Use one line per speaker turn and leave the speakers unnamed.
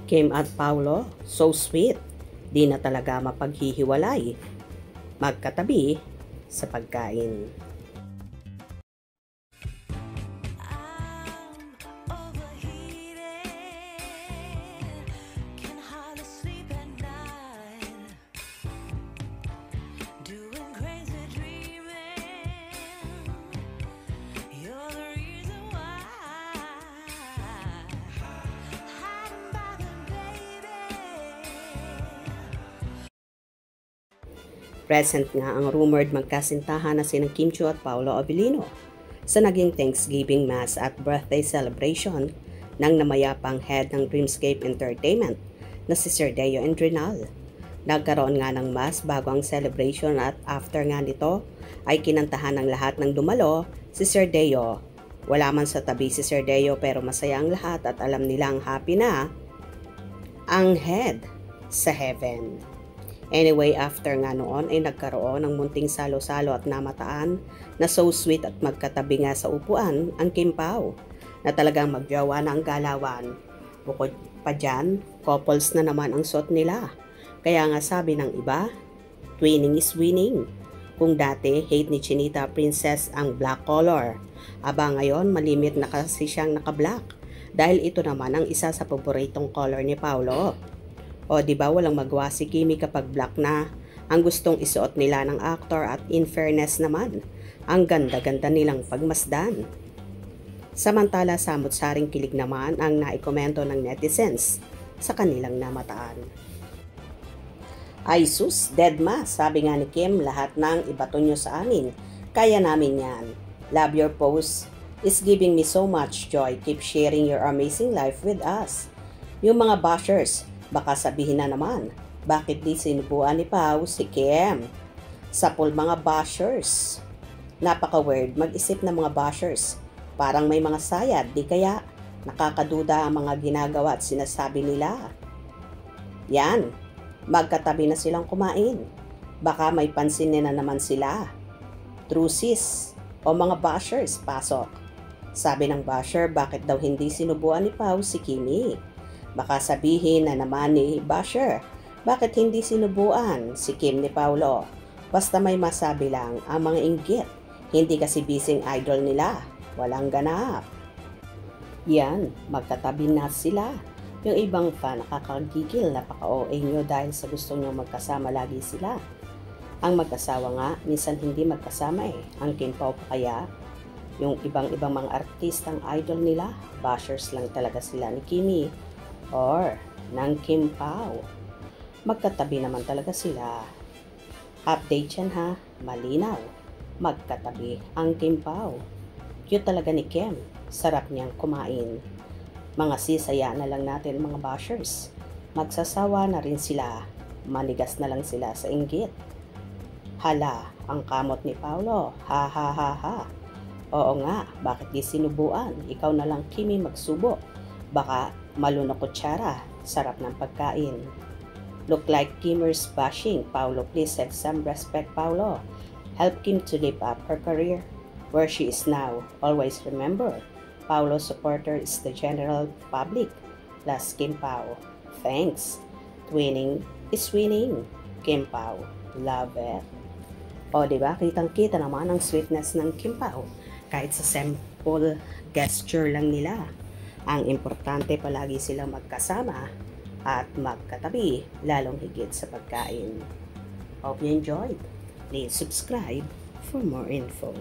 Kim at Paulo, so sweet. Di na talaga mapaghihiwalay. Magkatabi sa pagkain. Present nga ang rumored magkasintahan na sinang Kim Chiu at Paolo Abilino sa naging Thanksgiving Mass at birthday celebration ng namayapang head ng Dreamscape Entertainment na si Sir Deo Endrinal. Nagkaroon nga ng Mass bago ang celebration at after nga nito ay kinantahan ng lahat ng dumalo si Sir Deo. Wala man sa tabi si Sir Deo pero masaya ang lahat at alam nilang happy na ang head sa heaven. Anyway, after nga noon ay nagkaroon ng munting salo-salo at namataan na so sweet at magkatabi nga sa upuan ang Kim Pao na talagang magjawa na ang galawan. Bukod pa dyan, couples na naman ang suot nila. Kaya nga sabi ng iba, twinning is winning. Kung dati hate ni Chinita Princess ang black color, aba ngayon malimit na kasi siyang naka-black dahil ito naman ang isa sa paboritong color ni Paolo. O di ba walang magawa si Kimi kapag black na ang gustong isuot nila ng actor at in fairness naman, ang ganda-ganda nilang pagmasdan. Samantala samot-saring kilig naman ang naikomento ng netizens sa kanilang namataan. Ay sus, dead ma, sabi nga ni Kim, lahat ng ibato nyo sa amin, kaya namin yan. Love your post, is giving me so much joy, keep sharing your amazing life with us. Yung mga bashers, baka sabihin na naman, bakit di sinubuan ni Pao si Kim? Sapol mga bashers. Napaka-weird mag-isip ng mga bashers. Parang may mga sayad, di kaya nakakaduda ang mga ginagawa at sinasabi nila. Yan, magkatabi na silang kumain. Baka may pansinin na naman sila. Trusis o mga bashers, pasok. Sabi ng basher, bakit daw hindi sinubuan ni Pao si Kimi? Baka sabihin na naman ni basher, bakit hindi sinubuan si Kim ni Paolo? Basta may masabi lang ang mga inggit. Hindi kasi bising idol nila. Walang ganap. Yan, magkatabi na sila. Yung ibang fan nakakagigil, napaka-OA nyo dahil sa gusto nyo magkasama lagi sila. Ang mag-asawa nga, minsan hindi magkasama eh. Ang Kim Pao pa kaya? Yung ibang mga artistang idol nila, bashers lang talaga sila ni Kimi or ng Kim Pao. Magkatabi naman talaga sila. Update yan ha, malinaw. Magkatabi ang Kim Pao. Cute talaga ni Kim, sarap niyang kumain. Mga sisaya na lang natin mga bashers. Magsasawa na rin sila, manigas na lang sila sa inggit. Hala, ang kamot ni Paolo, ha ha ha ha. Oo nga, bakit di sinubuan? Ikaw na lang Kimi magsubo. Baka malunok kutsara, sarap ng pagkain. Look like Kimers bashing. Paolo, please have some respect, Paolo. Help Kim to live up her career where she is now. Always remember, Paolo's supporter is the general public, plus Kim Pao. Thanks. Twinning is winning. Kim Pao. Love it. O, diba? Kitang-kita naman ang sweetness ng Kim Pao. Kahit sa simple gesture lang nila. Ang importante palagi silang magkasama at magkatabi, lalong higit sa pagkain. Hope you enjoyed. Please subscribe for more info.